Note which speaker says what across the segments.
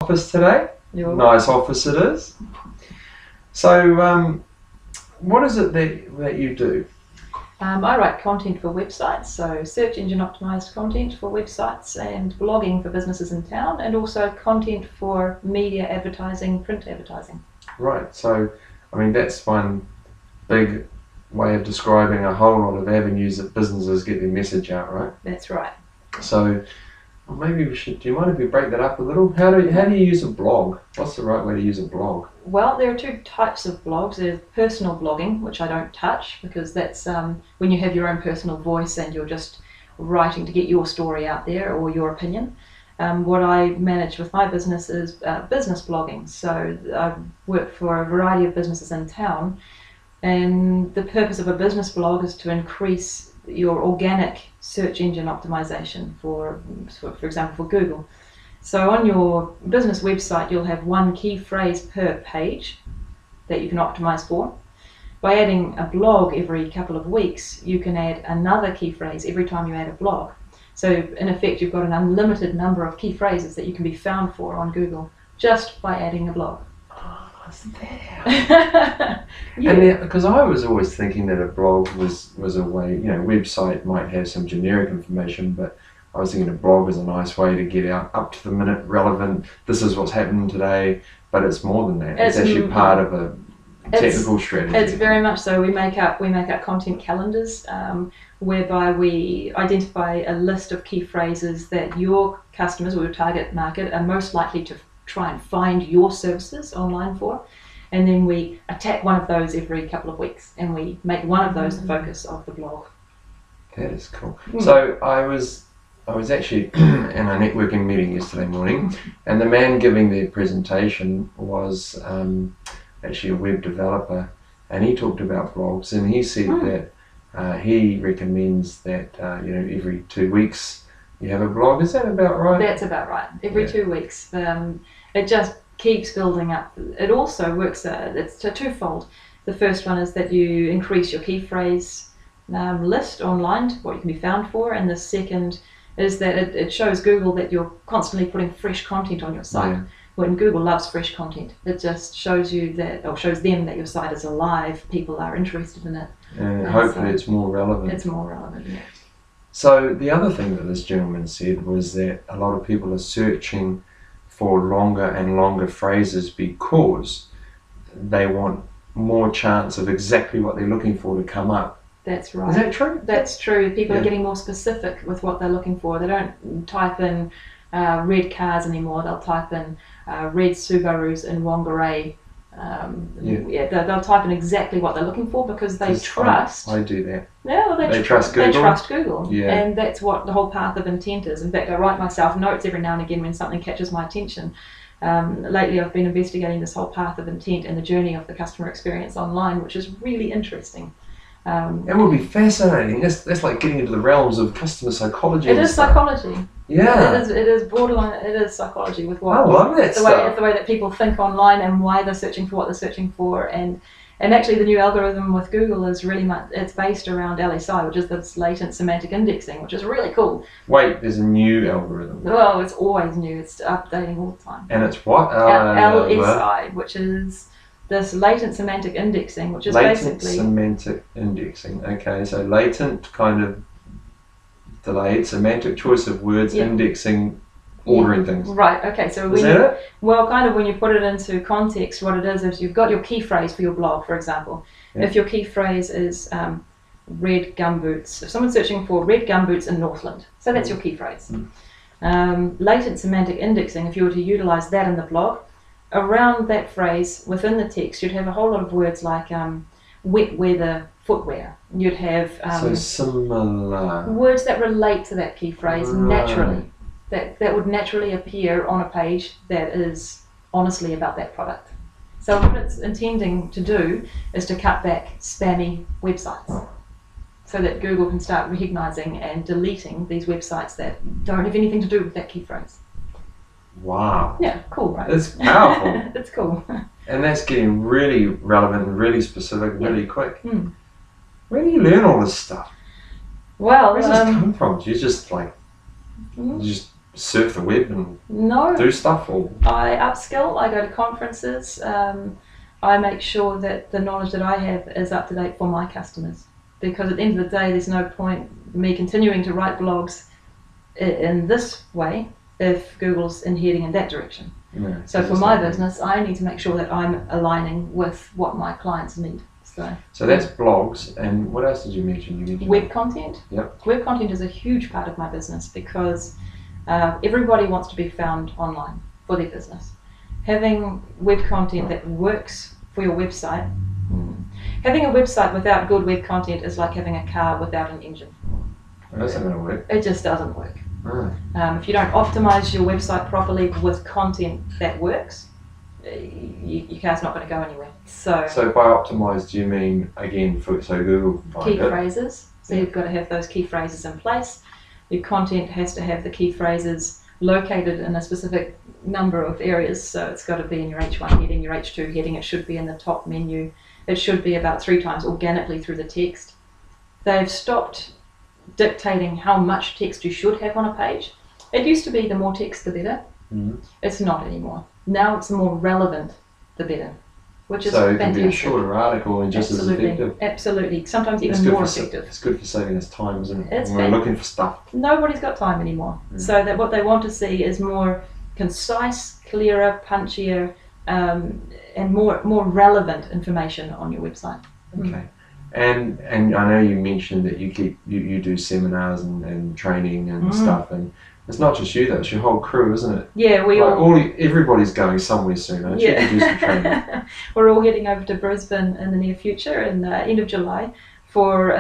Speaker 1: office today. Nice office it is. So, what is it that you do?
Speaker 2: I write content for websites, so search engine optimized content for websites and blogging for businesses in town, and also content for media advertising, print advertising.
Speaker 1: Right, so I mean that's one big way of describing a whole lot of avenues that businesses get their message out, right?
Speaker 2: That's right.
Speaker 1: So maybe we should, do you mind if we break that up a little? How do you use a blog? What's the right way to use a blog?
Speaker 2: Well, there are two types of blogs. There's personal blogging, which I don't touch because that's when you have your own personal voice and you're just writing to get your story out there or your opinion. What I manage with my business is business blogging. So I work for a variety of businesses in town, and the purpose of a business blog is to increase your organic search engine optimization for example, for Google. So on your business website, you'll have one key phrase per page that you can optimize for. By adding a blog every couple of weeks, you can add another key phrase every time you add a blog. So in effect, you've got an unlimited number of key phrases that you can be found for on Google just by adding a blog.
Speaker 1: What's there? Yeah. And because I was always thinking that a blog was a way, website might have some generic information, but I was thinking a blog was a nice way to get out up to the minute, relevant, this is what's happening today, but it's more than that. It's actually part of a technical strategy.
Speaker 2: It's very much so. We make up content calendars whereby we identify a list of key phrases that your customers or your target market are most likely to try and find your services online for, and then we attack one of those every couple of weeks and we make one of those the focus of the blog.
Speaker 1: That is cool. So I was actually in a networking meeting yesterday morning, and the man giving the presentation was actually a web developer, and he talked about blogs, and he said that he recommends that every 2 weeks you have a blog. Is that about right?
Speaker 2: That's about right. Every 2 weeks. It just keeps building up. It also works, it's a twofold. The first one is that you increase your key phrase list online, what you can be found for, and the second is that it shows Google that you're constantly putting fresh content on your site. Yeah. When Google loves fresh content, it just shows you that, or shows them that your site is alive, people are interested in it.
Speaker 1: And hopefully it's more relevant.
Speaker 2: It's more relevant, yeah.
Speaker 1: So the other thing that this gentleman said was that a lot of people are searching for longer and longer phrases because they want more chance of exactly what they're looking for to come up.
Speaker 2: That's right.
Speaker 1: Is that true?
Speaker 2: That's true. People are getting more specific with what they're looking for. They don't type in red cars anymore. They'll type in red Subarus in Whangarei. They'll type in exactly what they're looking for because they trust.
Speaker 1: I do that.
Speaker 2: Yeah, well, they
Speaker 1: trust Google.
Speaker 2: They trust Google.
Speaker 1: Yeah.
Speaker 2: And that's what the whole path of intent is. In fact, I write myself notes every now and again when something catches my attention. Lately, I've been investigating this whole path of intent and the journey of the customer experience online, which is really interesting.
Speaker 1: It would be fascinating. That's like getting into the realms of customer psychology.
Speaker 2: It is psychology.
Speaker 1: Yeah.
Speaker 2: It is borderline. It is psychology with what
Speaker 1: I love that stuff.
Speaker 2: The way that people think online and why they're searching for what they're searching for, and actually the new algorithm with Google is really much, it's based around LSI, which is this latent semantic indexing, which is really cool.
Speaker 1: Wait, there's a new algorithm.
Speaker 2: Well, it's always new. It's updating all the time.
Speaker 1: And it's what?
Speaker 2: LSI, which is this latent semantic indexing, which is
Speaker 1: latent semantic indexing. Okay, so latent kind of delayed semantic choice of words, indexing, ordering things.
Speaker 2: Right. Okay. So
Speaker 1: is that it?
Speaker 2: Well, kind of when you put it into context, what it is you've got your key phrase for your blog, for example. Yeah. If your key phrase is red gumboots, if someone's searching for red gumboots in Northland, so that's your key phrase. Latent semantic indexing, if you were to utilize that in the blog, around that phrase within the text, you'd have a whole lot of words like wet weather footwear. You'd have
Speaker 1: so similar
Speaker 2: words that relate to that key phrase naturally. That would naturally appear on a page that is honestly about that product. So what it's intending to do is to cut back spammy websites so that Google can start recognizing and deleting these websites that don't have anything to do with that key phrase.
Speaker 1: Wow.
Speaker 2: Yeah, cool, right?
Speaker 1: It's powerful.
Speaker 2: It's cool.
Speaker 1: And that's getting really relevant and really specific really quick. Where do you learn all this stuff?
Speaker 2: Well,
Speaker 1: where does this come from? Do you just surf the web and
Speaker 2: No,
Speaker 1: do stuff, or
Speaker 2: I upskill, I go to conferences, I make sure that the knowledge that I have is up to date for my customers. Because at the end of the day, there's no point me continuing to write blogs in this way if Google's heading in that direction.
Speaker 1: no,
Speaker 2: So for my business, I need to make sure that I'm aligning with what my clients need.
Speaker 1: So that's blogs, and what else did you mention? You mentioned
Speaker 2: Web content.
Speaker 1: Yep.
Speaker 2: Web content is a huge part of my business because everybody wants to be found online for their business. Having web content that works for your website. Having a website without good web content is like having a car without an engine.
Speaker 1: That's not going to work.
Speaker 2: It just doesn't work.
Speaker 1: Oh.
Speaker 2: If you don't optimize your website properly with content that works, your car's not going to go anywhere. So
Speaker 1: by optimized, do you mean, again, so Google find
Speaker 2: key
Speaker 1: it?
Speaker 2: phrases. So you've got to have those key phrases in place. Your content has to have the key phrases located in a specific number of areas. So it's got to be in your H1 heading, your H2 heading. It should be in the top menu. It should be about 3 times organically through the text. They've stopped dictating how much text you should have on a page. It used to be the more text the better.
Speaker 1: Mm-hmm.
Speaker 2: It's not anymore. Now it's the more relevant the better, which is
Speaker 1: so it
Speaker 2: fantastic.
Speaker 1: can be a shorter article and just
Speaker 2: Absolutely.
Speaker 1: as effective.
Speaker 2: Absolutely. Sometimes even more effective.
Speaker 1: It's good for saving us time, isn't it?
Speaker 2: It's
Speaker 1: when we're looking for stuff.
Speaker 2: Nobody's got time anymore. So that what they want to see is more concise, clearer, punchier, and more relevant information on your website.
Speaker 1: Okay. And I know you mentioned that you do seminars and training and stuff, and it's not just you though, it's your whole crew, isn't it?
Speaker 2: Yeah,
Speaker 1: everybody's going somewhere soon, aren't you? To do some training.
Speaker 2: We're all heading over to Brisbane in the near future, in the end of July, for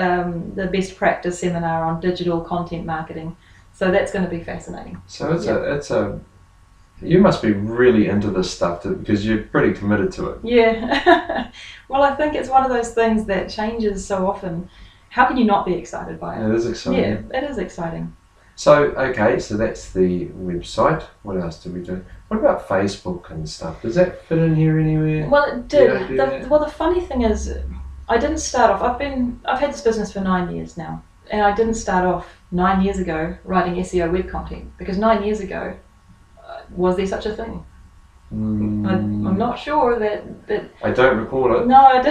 Speaker 2: the best practice seminar on digital content marketing. So that's going to be fascinating.
Speaker 1: So you must be really into this stuff because you're pretty committed to it.
Speaker 2: Yeah. Well, I think it's one of those things that changes so often. How can you not be excited by it?
Speaker 1: It is exciting.
Speaker 2: Yeah, it is exciting.
Speaker 1: So, okay, so that's the website. What else do we do? What about Facebook and stuff? Does that fit in here anywhere?
Speaker 2: Well, it did. The funny thing is, I didn't start off. I've had this business for 9 years now, and I didn't start off 9 years ago writing SEO web content, because 9 years ago, was there such a thing? I'm not sure that.
Speaker 1: I don't recall it.
Speaker 2: No,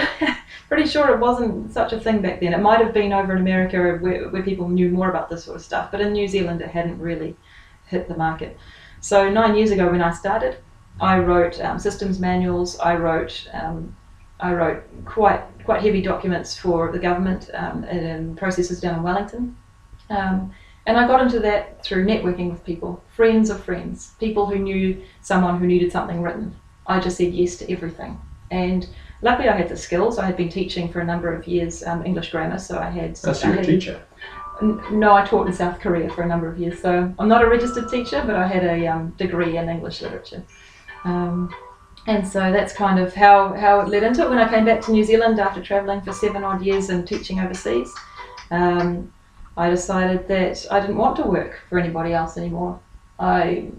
Speaker 2: pretty sure it wasn't such a thing back then. It might have been over in America where people knew more about this sort of stuff, but in New Zealand it hadn't really hit the market. So 9 years ago when I started, I wrote systems manuals. I wrote quite heavy documents for the government and processes down in Wellington. And I got into that through networking with people, friends of friends, people who knew someone who needed something written. I just said yes to everything. And luckily I had the skills. I had been teaching for a number of years English grammar, so I had...
Speaker 1: So you're a teacher?
Speaker 2: No, I taught in South Korea for a number of years. So I'm not a registered teacher, but I had a degree in English literature. And so that's kind of how it led into it. When I came back to New Zealand after travelling for 7 odd years and teaching overseas, I decided that I didn't want to work for anybody else anymore. I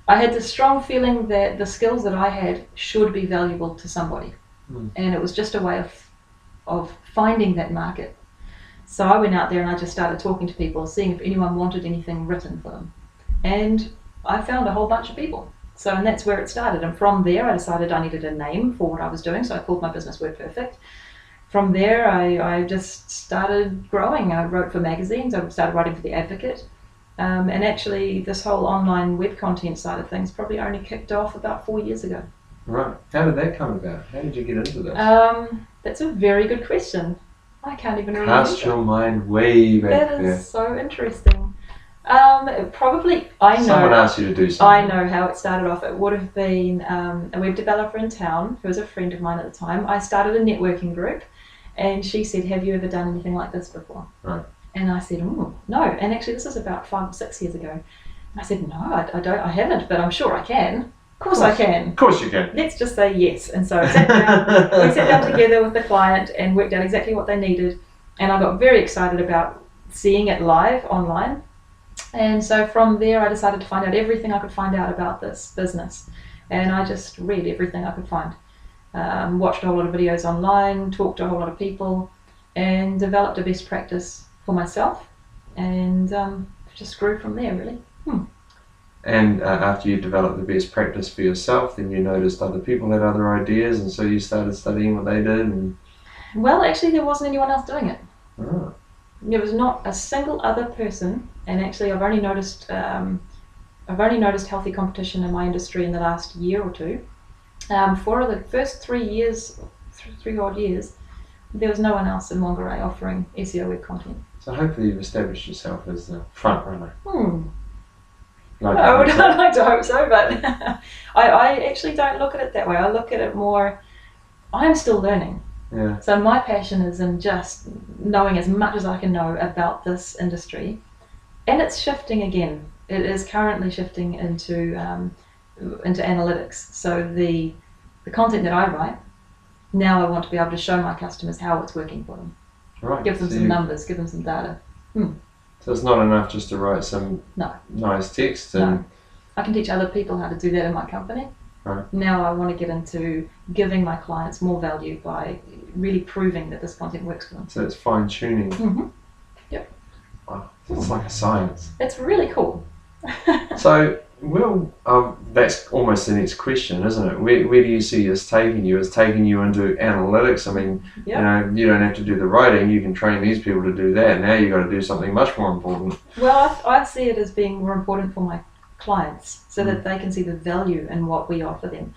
Speaker 2: had this strong feeling that the skills that I had should be valuable to somebody. And it was just a way of finding that market. So I went out there and I just started talking to people, seeing if anyone wanted anything written for them. And I found a whole bunch of people. And that's where it started. And from there I decided I needed a name for what I was doing, so I called my business WordPerfect. From there, I just started growing. I wrote for magazines. I started writing for The Advocate. And actually, this whole online web content side of things probably only kicked off about 4 years ago.
Speaker 1: Right. How did that come about? How did you get into this?
Speaker 2: That's a very good question. I can't even remember.
Speaker 1: Cast your mind way back there.
Speaker 2: That is so interesting. Probably, I know.
Speaker 1: Someone asked you to do something.
Speaker 2: I know how it started off. It would have been a web developer in town who was a friend of mine at the time. I started a networking group. And she said, have you ever done anything like this before?
Speaker 1: Right.
Speaker 2: And I said, no. And actually, this is about 5 or 6 years ago. And I said, no, I haven't, but I'm sure I can. Of course I can.
Speaker 1: Of course you can.
Speaker 2: Let's just say yes. And so I sat down, we sat down together with the client and worked out exactly what they needed. And I got very excited about seeing it live online. And so from there, I decided to find out everything I could find out about this business. And I just read everything I could find. Watched a whole lot of videos online, talked to a whole lot of people, and developed a best practice for myself. And just grew from there, really.
Speaker 1: And after you developed the best practice for yourself, then you noticed other people had other ideas, and so you started studying what they did. And
Speaker 2: Well, actually, there wasn't anyone else doing it.
Speaker 1: oh,
Speaker 2: There was not a single other person, and actually, I've only noticed healthy competition in my industry in the last year or two. For the first 3 odd years, there was no one else in Whangarei offering SEO web content.
Speaker 1: so hopefully you've established yourself as the front runner.
Speaker 2: I would like to hope so, but I actually don't look at it that way. I look at it more, I'm still learning.
Speaker 1: Yeah.
Speaker 2: So my passion is in just knowing as much as I can know about this industry, and it's shifting again. It is currently shifting into analytics. So the content that I write, now I want to be able to show my customers how it's working for them.
Speaker 1: Right.
Speaker 2: Give them some numbers, give them some data.
Speaker 1: So it's not enough just to write some nice text. And
Speaker 2: No. I can teach other people how to do that in my company.
Speaker 1: Right.
Speaker 2: Now I want to get into giving my clients more value by really proving that this content works for them.
Speaker 1: So it's fine tuning.
Speaker 2: Yep.
Speaker 1: Wow. It's like a science.
Speaker 2: It's really cool.
Speaker 1: So, that's almost the next question, isn't it? Where do you see this taking you? It's taking you into analytics. I mean, you don't have to do the writing. You can train these people to do that. Now you've got to do something much more important.
Speaker 2: Well, I see it as being more important for my clients so that they can see the value in what we offer them.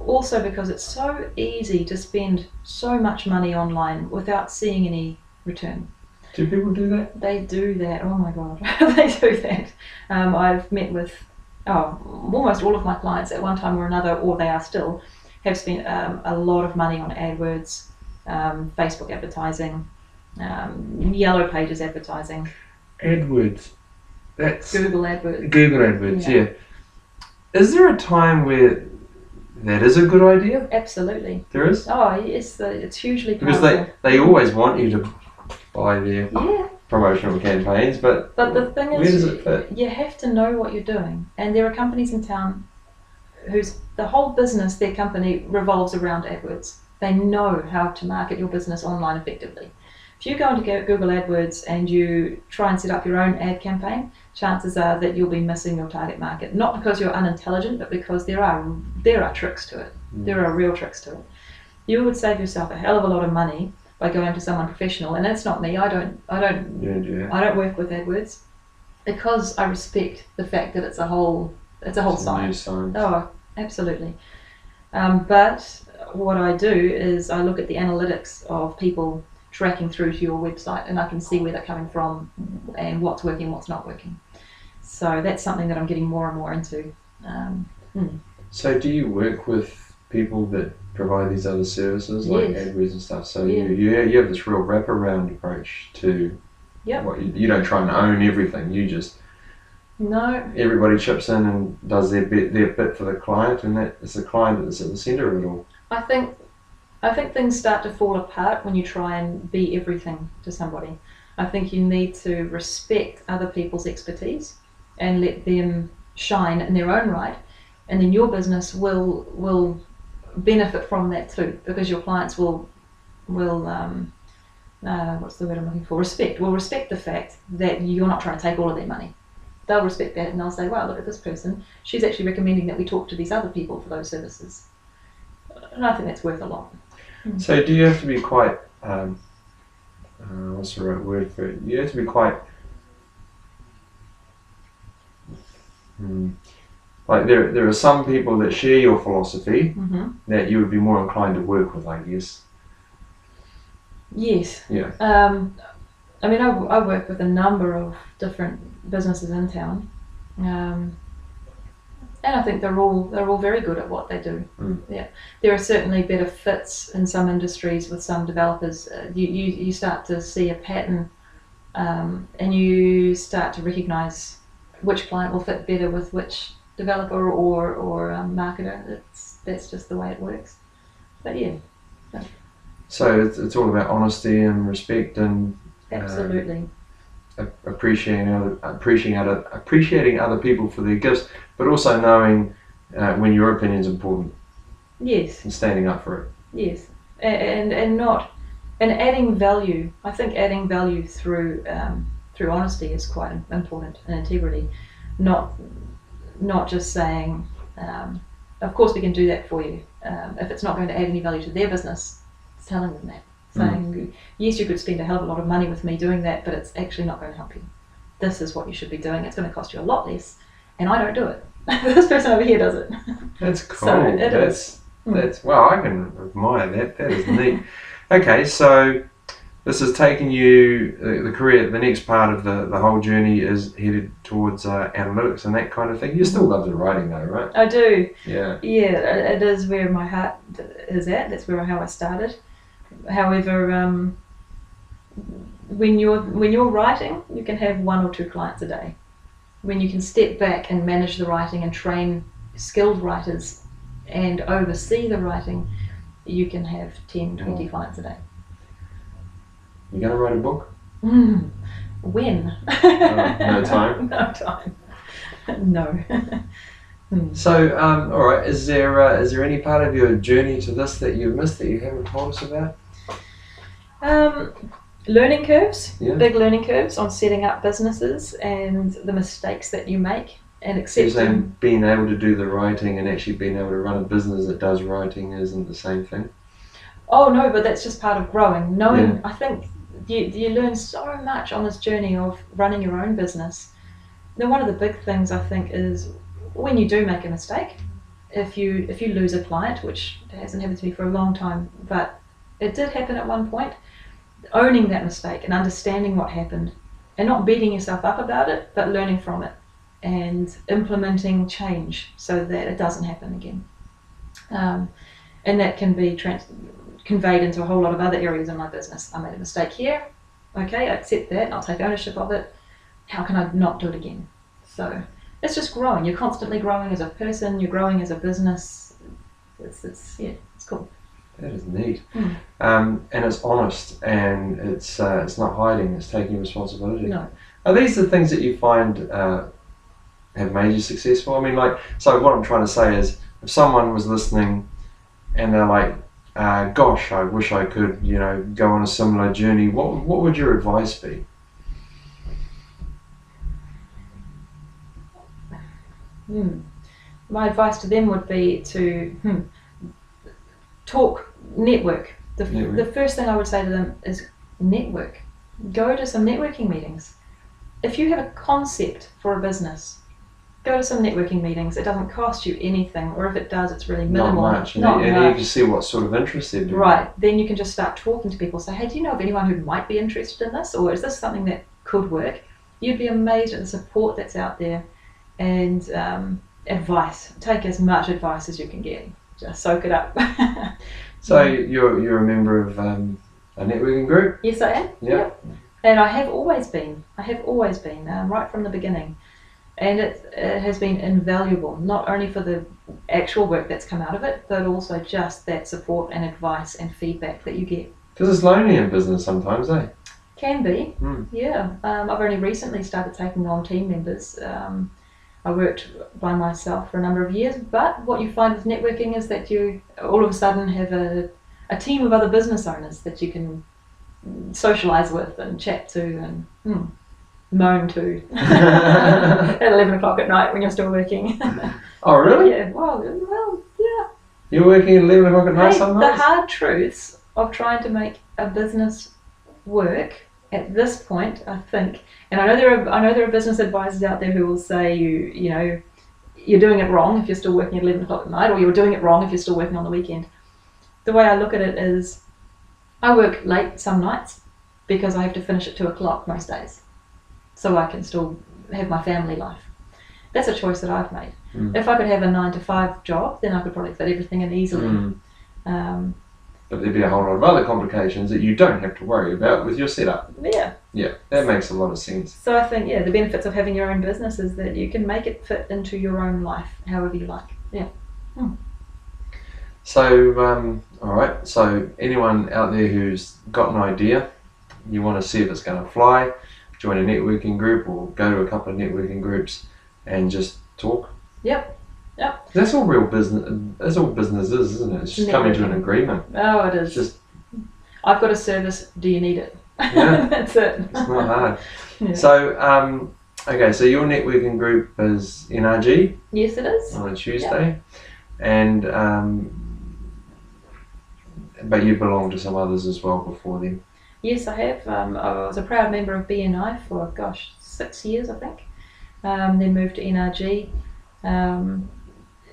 Speaker 2: Also because it's so easy to spend so much money online without seeing any return.
Speaker 1: Do people do that?
Speaker 2: They do that. Oh my God, they do that. I've met with almost all of my clients at one time or another, or they are still, have spent a lot of money on AdWords, Facebook advertising, Yellow Pages advertising.
Speaker 1: AdWords. That's
Speaker 2: Google AdWords.
Speaker 1: Google AdWords, yeah. Is there a time where that is a good idea?
Speaker 2: Absolutely.
Speaker 1: There is?
Speaker 2: Oh yes, it's hugely powerful.
Speaker 1: Because they always want you to buy their promotional campaigns, but
Speaker 2: the thing is,
Speaker 1: where does it fit?
Speaker 2: You have to know what you're doing, and there are companies in town whose the whole business, their company, revolves around AdWords. They know how to market your business online effectively. If you go into Google AdWords and you try and set up your own ad campaign, chances are that you'll be missing your target market. Not because you're unintelligent, but because there are tricks to it. There are real tricks to it. You would save yourself a hell of a lot of money by going to someone professional, and that's not me. I don't work with AdWords because I respect the fact that it's a whole science. Oh, absolutely. But what I do is I look at the analytics of people tracking through to your website, and I can see where they're coming from and what's working, what's not working. So that's something that I'm getting more and more into.
Speaker 1: So do you work with people that provide these other services like AdWords and stuff? So you have this real wraparound approach to what you don't try and own everything. You just everybody chips in and does their bit for the client, and that it's the client that's at the centre of it all. I
Speaker 2: think things start to fall apart when you try and be everything to somebody. I think you need to respect other people's expertise and let them shine in their own right, and then your business will benefit from that too, because your clients will what's the word I'm looking for? Will respect the fact that you're not trying to take all of their money. They'll respect that, and they'll say, wow, look at this person. She's actually recommending that we talk to these other people for those services. And I think that's worth a lot.
Speaker 1: So do you have to be quite, what's the right word for it? You have to be quite, like there are some people that share your philosophy that you would be more inclined to work with, I guess.
Speaker 2: Yes.
Speaker 1: Yeah.
Speaker 2: I mean, I work with a number of different businesses in town, and I think they're all very good at what they do. Yeah, there are certainly better fits in some industries with some developers. You start to see a pattern, and you start to recognise which client will fit better with which developer or marketer. That's just the way it works. But yeah.
Speaker 1: So it's all about honesty and respect and
Speaker 2: absolutely
Speaker 1: appreciating other people for their gifts, but also knowing when your opinion is important.
Speaker 2: Yes.
Speaker 1: And standing up for it.
Speaker 2: Yes, and adding value. I think adding value through through honesty is quite important, and integrity. Not just saying, of course we can do that for you. If it's not going to add any value to their business, it's telling them that. Saying, yes, you could spend a hell of a lot of money with me doing that, but it's actually not going to help you. This is what you should be doing. It's going to cost you a lot less, and I don't do it. This person over here does it.
Speaker 1: That's cool.
Speaker 2: So
Speaker 1: That's well, I can admire that. That is neat. Okay, so this is taking you the career. The next part of the whole journey is headed towards analytics and that kind of thing. You still love the writing, though, right?
Speaker 2: I do.
Speaker 1: Yeah.
Speaker 2: Yeah, it is where my heart is at. That's how I started. However, when you're writing, you can have 1 or 2 clients a day. When you can step back and manage the writing and train skilled writers and oversee the writing, you can have 10, 20 clients a day.
Speaker 1: You going to write a book?
Speaker 2: When?
Speaker 1: No time?
Speaker 2: No time. No.
Speaker 1: So, all right, is there any part of your journey to this that you've missed that you haven't told us about?
Speaker 2: Learning curves,
Speaker 1: Yeah.
Speaker 2: big learning curves on setting up businesses and the mistakes that you make, and accepting.
Speaker 1: You're saying being able to do the writing and actually being able to run a business that does writing isn't the same thing?
Speaker 2: Oh no, but that's just part of growing. Knowing,
Speaker 1: Yeah.
Speaker 2: I think you learn so much on this journey of running your own business. Now, one of the big things I think is when you do make a mistake, if you lose a client, which hasn't happened to me for a long time, but it did happen at one point, owning that mistake and understanding what happened and not beating yourself up about it, but learning from it and implementing change so that it doesn't happen again. And that can be conveyed into a whole lot of other areas in my business. I made a mistake here, okay, I accept that, I'll take ownership of it. How can I not do it again? So it's just growing. You're constantly growing as a person, you're growing as a business. It's cool.
Speaker 1: That is neat. And it's honest, and it's not hiding, it's taking responsibility.
Speaker 2: No.
Speaker 1: Are these the things that you find have made you successful? I mean, like, so what I'm trying to say is, if someone was listening and they're like, gosh, I wish I could, go on a similar journey, what would your advice be?
Speaker 2: My advice to them would be to network. The first thing I would say to them is network. Go to some networking meetings. If you have a concept for a business, go to some networking meetings. It doesn't cost you anything, or if it does, it's really minimal.
Speaker 1: Not much. And you can see what sort of interest they're doing.
Speaker 2: Right. Then you can just start talking to people. Say, hey, do you know of anyone who might be interested in this? Or is this something that could work? You'd be amazed at the support that's out there. And advice. Take as much advice as you can get. Just soak it up.
Speaker 1: So you're a member of a networking group?
Speaker 2: Yes, I am.
Speaker 1: Yeah.
Speaker 2: Yep. And I have always been. Right from the beginning. And it has been invaluable, not only for the actual work that's come out of it, but also just that support and advice and feedback that you get.
Speaker 1: Because it's lonely in business sometimes, eh?
Speaker 2: Can be, yeah. I've only recently started taking on team members. I worked by myself for a number of years, but what you find with networking is that you all of a sudden have a team of other business owners that you can socialise with and chat to and moan to at 11 o'clock at night when you're still working.
Speaker 1: Oh, really?
Speaker 2: Yeah, well, yeah.
Speaker 1: You're working at 11 o'clock at night sometimes?
Speaker 2: The hard truths of trying to make a business work at this point, I think, and I know there are business advisors out there who will say you're doing it wrong if you're still working at 11 o'clock at night, or you're doing it wrong if you're still working on the weekend. The way I look at it is, I work late some nights because I have to finish at 2 o'clock most days, so I can still have my family life. That's a choice that I've made. If I could have a 9 to 5 job, then I could probably fit everything in easily.
Speaker 1: But there'd be a whole lot of other complications that you don't have to worry about with your setup.
Speaker 2: Yeah.
Speaker 1: Yeah, that makes a lot of sense.
Speaker 2: So I think, the benefits of having your own business is that you can make it fit into your own life, however you like. Yeah.
Speaker 1: So, all right, so anyone out there who's got an idea, you want to see if it's going to fly, join a networking group or go to a couple of networking groups and just talk.
Speaker 2: Yep.
Speaker 1: That's all real business. That's all business is, isn't it? It's just coming to an agreement.
Speaker 2: Oh, it is.
Speaker 1: Just,
Speaker 2: I've got a service. Do you need it?
Speaker 1: Yeah.
Speaker 2: That's it.
Speaker 1: It's not hard.
Speaker 2: Yeah.
Speaker 1: So, okay, so your networking group is NRG
Speaker 2: Yes, it is.
Speaker 1: on a Tuesday, and but you belong to some others as well before then.
Speaker 2: Yes, I have. I was a proud member of BNI for 6 years, I think. Then moved to NRG,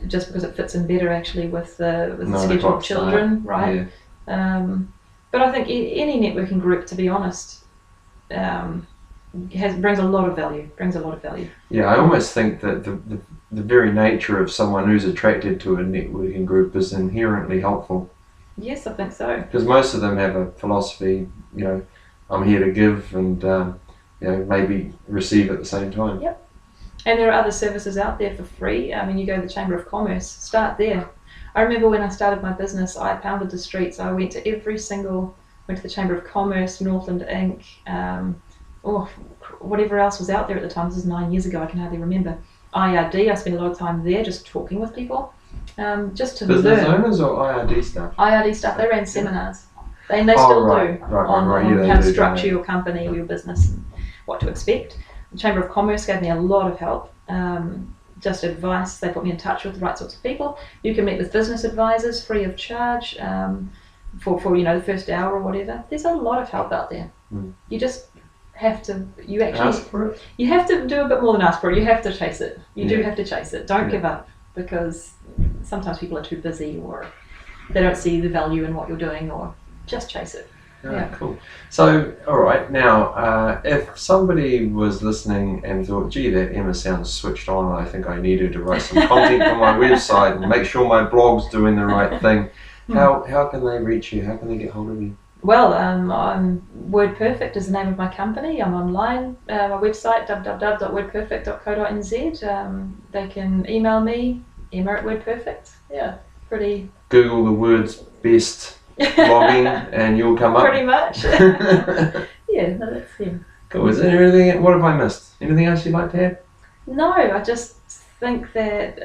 Speaker 2: just because it fits in better actually with the schedule of children, right?
Speaker 1: Yeah.
Speaker 2: But I think any networking group, to be honest, brings a lot of value.
Speaker 1: Yeah, I almost think that the very nature of someone who's attracted to a networking group is inherently helpful.
Speaker 2: Yes, I think so.
Speaker 1: Because most of them have a philosophy, I'm here to give and maybe receive at the same time.
Speaker 2: Yep. And there are other services out there for free. I mean, you go to the Chamber of Commerce, start there. I remember when I started my business, I pounded the streets. I went to went to the Chamber of Commerce, Northland Inc., whatever else was out there at the time. This is 9 years ago, I can hardly remember. IRD, I spent a lot of time there just talking with people, just to learn.
Speaker 1: Business owners or IRD stuff?
Speaker 2: IRD stuff, they ran seminars. They still do on how to structure your company or your business and what to expect. The Chamber of Commerce gave me a lot of help, just advice. They put me in touch with the right sorts of people. You can meet with business advisors free of charge for the first hour or whatever. There's a lot of help out there. You just have to,
Speaker 1: ask for it?
Speaker 2: You have to do a bit more than ask for it. You have to chase it. You do have to chase it. Don't give up, because sometimes people are too busy or they don't see the value in what you're doing, or just chase it.
Speaker 1: Cool. So, all right, now, if somebody was listening and thought, gee, that Emma sounds switched on, I think I needed to write some content for my website and make sure my blog's doing the right thing, how can they reach you? How can they get hold of you?
Speaker 2: Well, I'm WordPerfect is the name of my company. I'm online. My website, www.wordperfect.co.nz. They can email me, Emma@WordPerfect. Yeah, pretty...
Speaker 1: Google the words best blogging and you'll come up.
Speaker 2: Pretty much. Yeah, no, that's him.
Speaker 1: Cool. Is there anything? What have I missed? Anything else you'd like to add?
Speaker 2: No, I just think that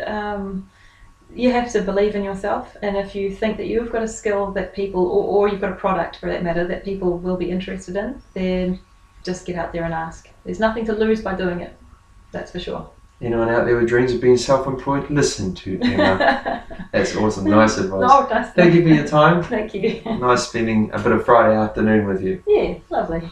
Speaker 2: you have to believe in yourself, and if you think that you've got a skill that people, or you've got a product for that matter, that people will be interested in, then just get out there and ask. There's nothing to lose by doing it. That's for sure.
Speaker 1: Anyone out there with dreams of being self-employed, listen to Emma. That's awesome. Nice advice.
Speaker 2: Oh, nice.
Speaker 1: Thank you for your time.
Speaker 2: Thank you.
Speaker 1: Nice spending a bit of Friday afternoon with you.
Speaker 2: Yeah, lovely.